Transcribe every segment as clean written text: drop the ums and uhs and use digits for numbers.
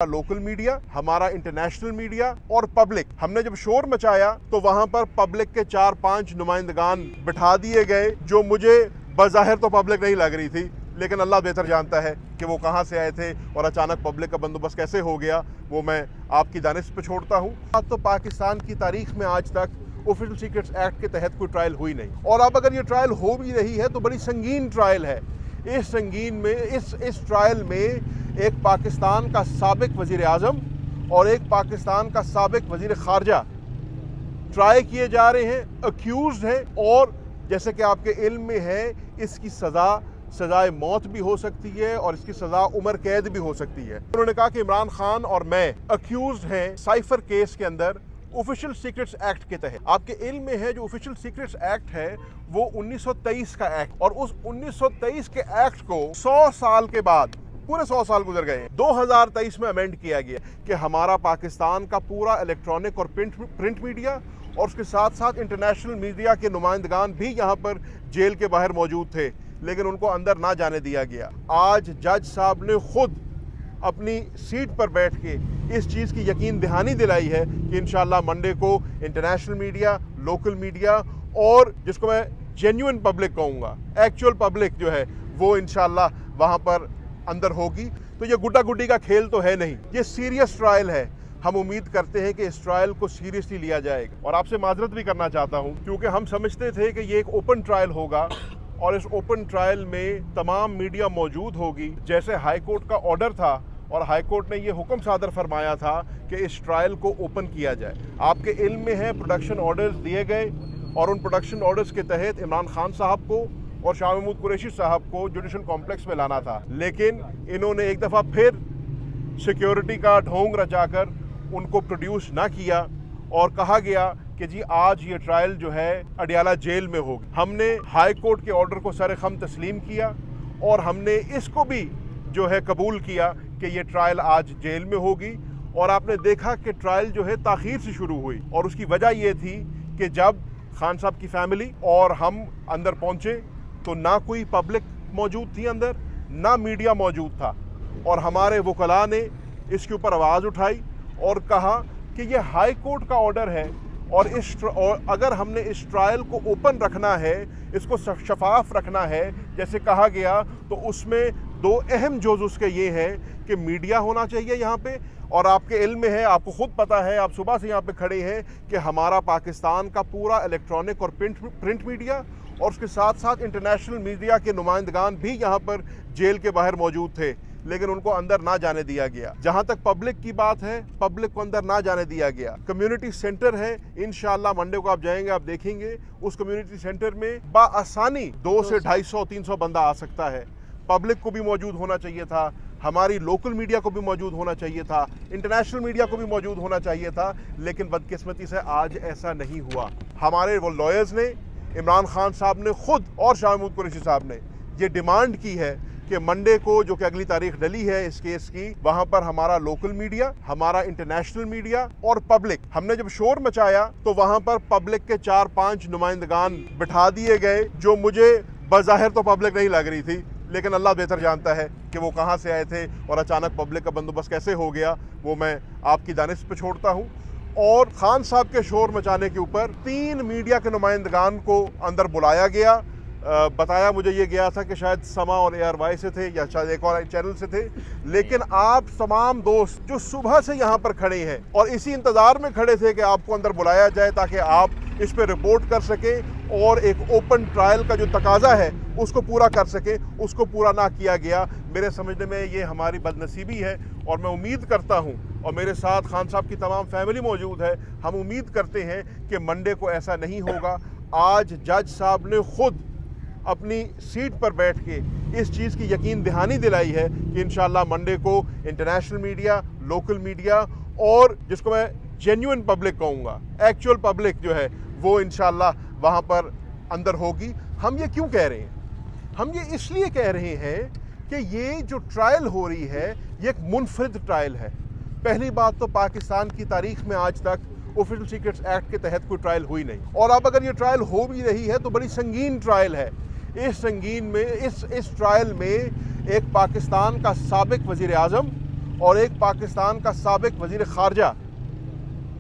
Local media, हमारा international media और public, हमने जब शोर मचाया तो वहां पर पब्लिक के 4-5 नुमाइंदगान बिठा दिए गए, जो मुझे बज़ाहिर तो पब्लिक नहीं लग रही थी, लेकिन अल्लाह बेहतर जानता है कि वो कहां से आए थे और अचानक पब्लिक का बंदोबस्त कैसे हो गया, वो मैं आपकी दानिश पे छोड़ता हूं। अब तो पाकिस्तान की तारीख में आज तक ऑफिशियल सीक्रेट्स एक्ट के तहत कोई ट्रायल हुई नहीं, और अब अगर ये ट्रायल हो भी रही है तो बड़ी संगीन ट्रायल है। इस ट्रायल में एक पाकिस्तान का साबिक वज़ीर आज़म और एक पाकिस्तान का साबिक वज़ीर ख़ारजा ट्राई किए जा रहे हैं, अक्यूज़ हैं, और जैसे कि आपके इल्म में है इसकी सज़ाए मौत भी हो सकती है और इसकी सज़ा उम्र कैद भी हो सकती है। उन्होंने कहा कि इमरान खान और मैं अक्यूज़ हैं साइफर केस के अंदर ऑफिशियल सीक्रेट्स एक्ट के तहत। आपके इल्म में है जो ऑफिशियल सीक्रेट्स एक्ट है वो 1923 का एक्ट, और उस 1923 के एक्ट को 100 साल के बाद, पूरे 100 साल गुजर गए, 2023 में अमेंड किया गया कि हमारा पाकिस्तान का पूरा इलेक्ट्रॉनिक और प्रिंट मीडिया और उसके साथ साथ इंटरनेशनल मीडिया के नुमाइंदगान भी यहाँ पर जेल के बाहर मौजूद थे, लेकिन उनको अंदर ना जाने दिया गया। आज जज साहब ने खुद अपनी सीट पर बैठ के इस चीज़ की यकीन दहानी दिलाई है कि इंशाल्लाह मंडे को इंटरनेशनल मीडिया, लोकल मीडिया और जिसको मैं जेन्युइन पब्लिक कहूँगा, एक्चुअल पब्लिक जो है वो इंशाल्लाह वहाँ पर अंदर होगी। तो ये गुड्डा गुड्डी का खेल तो है नहीं, ये सीरियस ट्रायल है। हम उम्मीद करते हैं कि इस ट्रायल को सीरियसली लिया जाएगा, और आपसे माजरत भी करना चाहता हूँ क्योंकि हम समझते थे कि ये एक ओपन ट्रायल होगा और इस ओपन ट्रायल में तमाम मीडिया मौजूद होगी। जैसे हाई कोर्ट का ऑर्डर था और हाई कोर्ट ने ये हुक्म सादर फरमाया था कि इस ट्रायल को ओपन किया जाए। आपके इल्म में है प्रोडक्शन ऑर्डर्स दिए गए, और उन प्रोडक्शन ऑर्डर्स के तहत इमरान खान साहब को और शाह महमूद कुरैशी साहब को जुडिशल कॉम्प्लेक्स में लाना था, लेकिन इन्होंने एक दफ़ा फिर सिक्योरिटी का ढोंग रचाकर उनको प्रोड्यूस ना किया और कहा गया कि जी आज ये ट्रायल जो है अडियाला जेल में होगी। हमने हाई कोर्ट के ऑर्डर को सर-ए-खम तस्लीम किया और हमने इसको भी जो है कबूल किया कि ये ट्रायल आज जेल में होगी। और आपने देखा कि ट्रायल जो है ताख़ीर से शुरू हुई, और उसकी वजह ये थी कि जब खान साहब की फैमिली और हम अंदर पहुँचे तो ना कोई पब्लिक मौजूद थी अंदर, ना मीडिया मौजूद था, और हमारे वकला ने इसके ऊपर आवाज़ उठाई और कहा कि ये हाई कोर्ट का ऑर्डर है, और अगर हमने इस ट्रायल को ओपन रखना है, इसको शफाफ रखना है जैसे कहा गया, तो उसमें दो अहम जोज उसके ये हैं कि मीडिया होना चाहिए यहाँ पे, और आपके इल्म में है, आपको खुद पता है, आप सुबह से यहाँ पे खड़े हैं कि हमारा पाकिस्तान का पूरा इलेक्ट्रॉनिक और प्रिंट मीडिया और उसके साथ साथ इंटरनेशनल मीडिया के नुमाइंदगान भी यहाँ पर जेल के बाहर मौजूद थे, लेकिन उनको अंदर ना जाने दिया गया। जहाँ तक पब्लिक की बात है, पब्लिक को अंदर ना जाने दिया गया। कम्युनिटी सेंटर है, इंशाल्लाह मंडे को आप जाएंगे, आप देखेंगे उस कम्युनिटी सेंटर में बाआसानी 200 से 250-300 बंदा आ सकता है। पब्लिक को भी मौजूद होना चाहिए था, हमारी लोकल मीडिया को भी मौजूद होना चाहिए था, इंटरनेशनल मीडिया को भी मौजूद होना चाहिए था, लेकिन बदकिस्मती से आज ऐसा नहीं हुआ। हमारे वो लॉयर्स ने, इमरान खान साहब ने खुद और शाह महमूद कुरैशी साहब ने ये डिमांड की है कि मंडे को, जो कि अगली तारीख डली है इस केस की, वहां पर हमारा लोकल मीडिया, हमारा इंटरनेशनल मीडिया और पब्लिक, हमने जब शोर मचाया तो वहां पर पब्लिक के 4-5 नुमाइंदगान बिठा दिए गए, जो मुझे बज़ाहिर तो पब्लिक नहीं लग रही थी, लेकिन अल्लाह बेहतर जानता है कि वो कहां से आए थे और अचानक पब्लिक का बंदोबस्त कैसे हो गया, वो मैं आपकी दानिश पे छोड़ता हूँ। और खान साहब के शोर मचाने के ऊपर 3 मीडिया के नुमाइंदगान को अंदर बुलाया गया। बताया मुझे ये गया था कि शायद समा और ARY से थे या शायद एक और चैनल से थे, लेकिन आप तमाम दोस्त जो सुबह से यहाँ पर खड़े हैं और इसी इंतज़ार में खड़े थे कि आपको अंदर बुलाया जाए ताकि आप इस पर रिपोर्ट कर सकें और एक ओपन ट्रायल का जो तकाजा है उसको पूरा कर सकें, उसको पूरा ना किया गया। मेरे समझने में ये हमारी बदनसीबी है, और मैं उम्मीद करता हूँ, और मेरे साथ खान साहब की तमाम फैमिली मौजूद है, हम उम्मीद करते हैं कि मंडे को ऐसा नहीं होगा। आज जज साहब ने खुद अपनी सीट पर बैठ के इस चीज़ की यकीन दहानी दिलाई है कि इंशाल्लाह मंडे को इंटरनेशनल मीडिया, लोकल मीडिया और जिसको मैं जेन्युइन पब्लिक कहूँगा, एक्चुअल पब्लिक जो है वो इंशाल्लाह वहाँ पर अंदर होगी। हम ये क्यों कह रहे हैं? हम ये इसलिए कह रहे हैं कि ये जो ट्रायल हो रही है ये एक मुनफरिद ट्रायल है। पहली बात तो पाकिस्तान की तारीख में आज तक ऑफिशियल सीक्रेट्स एक्ट के तहत कोई ट्रायल हुई नहीं, और अब अगर ये ट्रायल हो भी रही है तो बड़ी संगीन ट्रायल है। इस ट्रायल में एक पाकिस्तान का साबिक वज़ीर आज़म اور ایک پاکستان کا سابق وزیر خارجہ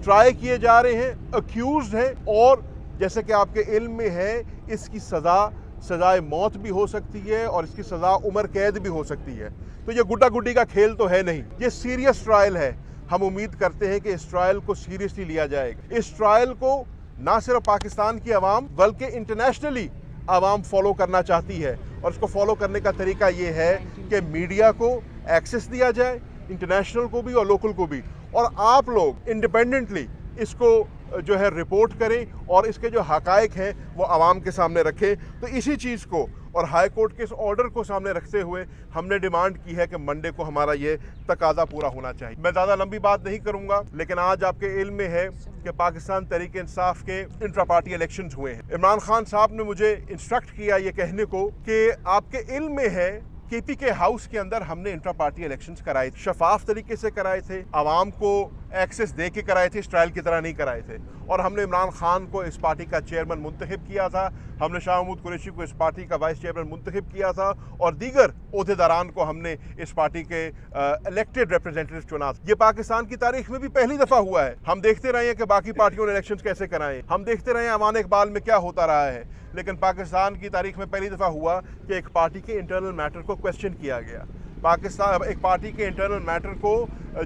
ٹرائی کیے جا رہے ہیں, اکیوزڈ ہیں, اور جیسے کہ آپ کے علم میں ہے اس کی سزائے موت بھی ہو سکتی ہے اور اس کی سزا عمر قید بھی ہو سکتی ہے. تو یہ گڈا گڈی کا کھیل تو ہے نہیں, یہ سیریس ٹرائل ہے. ہم امید کرتے ہیں کہ اس ٹرائل کو سیریسلی لیا جائے گا. اس ٹرائل کو نہ صرف پاکستان کی عوام بلکہ انٹرنیشنلی عوام فالو کرنا چاہتی ہے, اور اس کو فالو کرنے کا طریقہ یہ ہے کہ میڈیا کو ایکسیس دیا جائے, انٹرنیشنل کو بھی اور لوکل کو بھی, اور آپ لوگ انڈیپینڈنٹلی اس کو جو ہے رپورٹ کریں اور اس کے جو حقائق ہیں وہ عوام کے سامنے رکھیں. تو اسی چیز کو اور ہائی کورٹ کے اس آرڈر کو سامنے رکھتے ہوئے ہم نے ڈیمانڈ کی ہے کہ منڈے کو ہمارا یہ تقاضا پورا ہونا چاہیے. میں زیادہ لمبی بات نہیں کروں گا, لیکن آج آپ کے علم میں ہے کہ پاکستان تحریک انصاف کے انٹرا پارٹی الیکشنز ہوئے ہیں. عمران خان صاحب نے مجھے انسٹرکٹ کیا یہ کہنے کو کہ آپ کے علم میں ہے کے پی کے ہاؤس کے اندر ہم نے انٹرا پارٹی الیکشنز کرائے تھے, شفاف طریقے سے کرائے تھے, عوام کو ایکسیس دے کے کرائے تھے, اس ٹرائل کی طرح نہیں کرائے تھے, اور ہم نے عمران خان کو اس پارٹی کا چیئرمین منتخب کیا تھا, ہم نے شاہ محمود قریشی کو اس پارٹی کا وائس چیئرمین منتخب کیا تھا, اور دیگر عہدیداران کو ہم نے اس پارٹی کے الیکٹڈ ریپرزینٹیو چنا تھا. یہ پاکستان کی تاریخ میں بھی پہلی دفعہ ہوا ہے. ہم دیکھتے رہے ہیں کہ باقی پارٹیوں نے الیکشنز کیسے کرائے, ہم دیکھتے رہے ہیں ایوان اقبال میں کیا ہوتا رہا ہے, لیکن پاکستان کی تاریخ میں پہلی دفعہ ہوا کہ ایک پارٹی کے انٹرنل میٹر کو کویسچن کیا گیا. پاکستان ایک پارٹی کے انٹرنل میٹر کو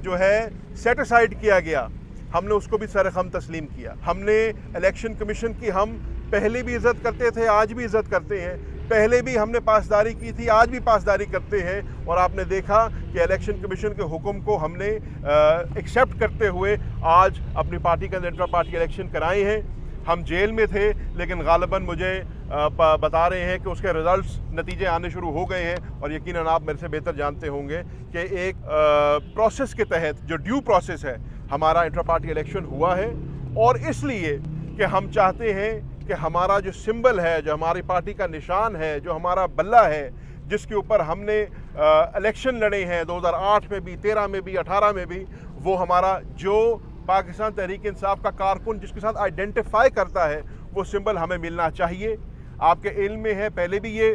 جو ہے سیٹ اسائیڈ کیا گیا, ہم نے اس کو بھی سر خم تسلیم کیا. ہم نے الیکشن کمیشن کی ہم پہلے بھی عزت کرتے تھے, آج بھی عزت کرتے ہیں, پہلے بھی ہم نے پاسداری کی تھی, آج بھی پاسداری کرتے ہیں, اور آپ نے دیکھا کہ الیکشن کمیشن کے حکم کو ہم نے ایکسیپٹ کرتے ہوئے آج اپنی پارٹی کا انٹرا پارٹی الیکشن کرائے ہیں. ہم جیل میں تھے, لیکن غالباً مجھے بتا رہے ہیں کہ اس کے ریزلٹس نتیجے آنے شروع ہو گئے ہیں, اور یقیناً آپ میرے سے بہتر جانتے ہوں گے کہ ایک پروسیس کے تحت جو ڈیو پروسیس ہے ہمارا انٹرا پارٹی الیکشن ہوا ہے. اور اس لیے کہ ہم چاہتے ہیں کہ ہمارا جو سمبل ہے, جو ہماری پارٹی کا نشان ہے, جو ہمارا بلہ ہے, جس کے اوپر ہم نے الیکشن لڑے ہیں 2008 میں بھی, 13 میں بھی, 18 میں بھی, وہ ہمارا جو پاکستان تحریک انصاف کا کارکن جس کے ساتھ آئیڈینٹیفائی کرتا ہے وہ سمبل ہمیں ملنا چاہیے. آپ کے علم میں ہے پہلے بھی یہ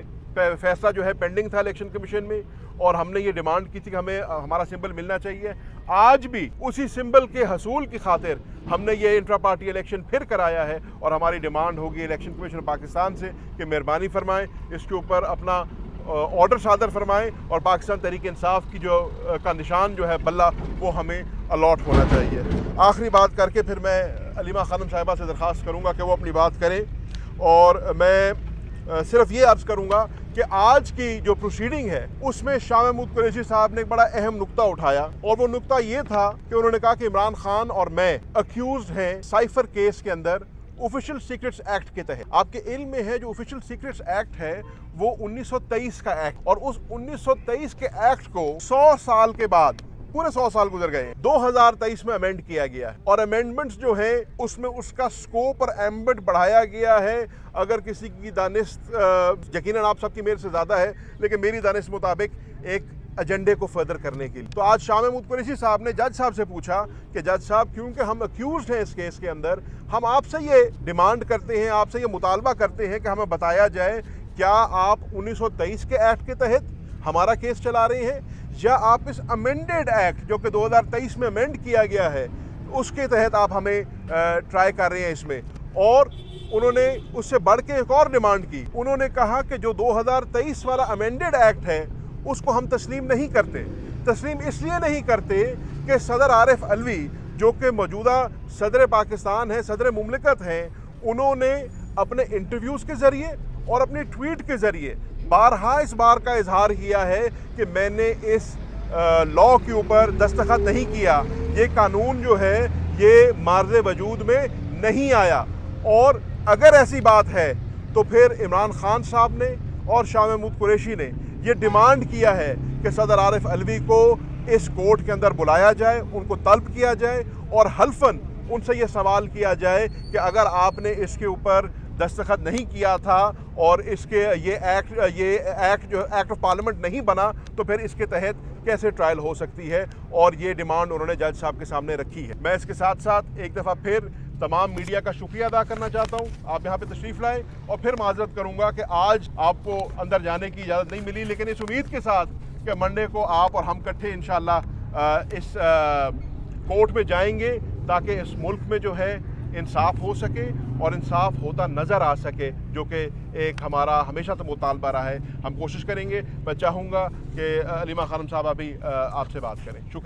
فیصلہ جو ہے پینڈنگ تھا الیکشن کمیشن میں, اور ہم نے یہ ڈیمانڈ کی تھی کہ ہمیں ہمارا سمبل ملنا چاہیے. آج بھی اسی سمبل کے حصول کی خاطر ہم نے یہ انٹرا پارٹی الیکشن پھر کرایا ہے, اور ہماری ڈیمانڈ ہوگی الیکشن کمیشن پاکستان سے کہ مہربانی فرمائیں اس کے اوپر اپنا آرڈر صادر فرمائیں, اور پاکستان تحریک انصاف کی کا نشان جو ہے بلہ وہ ہمیں الاٹ ہونا چاہیے. آخری بات کر کے پھر میں علیمہ خانم صاحبہ سے درخواست کروں گا کہ وہ اپنی بات کریں, اور میں صرف یہ عرض کروں گا کہ آج کی جو پروسیڈنگ ہے اس میں شاہ محمود قریشی صاحب نے ایک بڑا اہم نقطہ اٹھایا, اور وہ نقطہ یہ تھا کہ انہوں نے کہا کہ عمران خان اور میں اکیوزڈ ہیں سائفر کیس کے اندر آفیشل سیکرٹس ایکٹ کے تحت. آپ کے علم میں ہے جو آفیشل سیکرٹس ایکٹ ہے وہ 1923 کا ایکٹ, اور اس 1923 کے ایکٹ کو 100 سال کے بعد, پورے 100 سال گزر گئے ہیں, 2023 میں امینڈ کیا گیا ہے, اور امینڈمنٹس جو ہیں اس میں اس کا سکوپ اور ایمبٹ بڑھایا گیا ہے. اگر کسی کی دانست یقیناً آپ سب کی میرے سے زیادہ ہے, لیکن میری دانست مطابق ایک ایجنڈے کو فردر کرنے کے لیے. تو آج شاہ محمود قریشی صاحب نے جج صاحب سے پوچھا کہ جج صاحب کیونکہ ہم اکیوزڈ ہیں اس کیس کے اندر, ہم آپ سے یہ ڈیمانڈ کرتے ہیں, آپ سے یہ مطالبہ کرتے ہیں کہ ہمیں بتایا جائے کیا آپ 1923 کے ایکٹ کے تحت ہمارا کیس چلا رہے ہیں, یا آپ اس امینڈیڈ ایکٹ جو کہ 2023 میں امینڈ کیا گیا ہے اس کے تحت آپ ہمیں ٹرائی کر رہے ہیں اس میں. اور انہوں نے اس سے بڑھ کے ایک اور ڈیمانڈ کی, انہوں نے کہا کہ جو 2023 والا امینڈیڈ ایکٹ ہے اس کو ہم تسلیم نہیں کرتے. تسلیم اس لیے نہیں کرتے کہ صدر عارف علوی جو کہ موجودہ صدر پاکستان ہیں, صدر مملکت ہیں, انہوں نے اپنے انٹرویوز کے ذریعے اور اپنی ٹویٹ کے ذریعے بارہا اس بار کا اظہار کیا ہے کہ میں نے اس لا کے اوپر دستخط نہیں کیا, یہ قانون جو ہے یہ مارز وجود میں نہیں آیا. اور اگر ایسی بات ہے تو پھر عمران خان صاحب نے اور شاہ محمود قریشی نے یہ ڈیمانڈ کیا ہے کہ صدر عارف علوی کو اس کورٹ کے اندر بلایا جائے, ان کو طلب کیا جائے, اور حلفاً ان سے یہ سوال کیا جائے کہ اگر آپ نے اس کے اوپر دستخط نہیں کیا تھا اور اس کے یہ ایکٹ جو ایکٹ آف پارلیمنٹ نہیں بنا تو پھر اس کے تحت کیسے ٹرائل ہو سکتی ہے, اور یہ ڈیمانڈ انہوں نے جج صاحب کے سامنے رکھی ہے. میں اس کے ساتھ ساتھ ایک دفعہ پھر تمام میڈیا کا شکریہ ادا کرنا چاہتا ہوں, آپ یہاں پہ تشریف لائے, اور پھر معذرت کروں گا کہ آج آپ کو اندر جانے کی اجازت نہیں ملی, لیکن اس امید کے ساتھ کہ منڈے کو آپ اور ہم کٹھے انشاءاللہ اس कोर्ट में जाएंगे ताकि इस मुल्क में जो है इंसाफ हो सके और इंसाफ होता नज़र आ सके, जो कि एक हमारा हमेशा तो मुतालबा रहा है। हम कोशिश करेंगे। मैं चाहूँगा कि अलीमा खानम साहबा भी आपसे बात करें। शुक्रिया।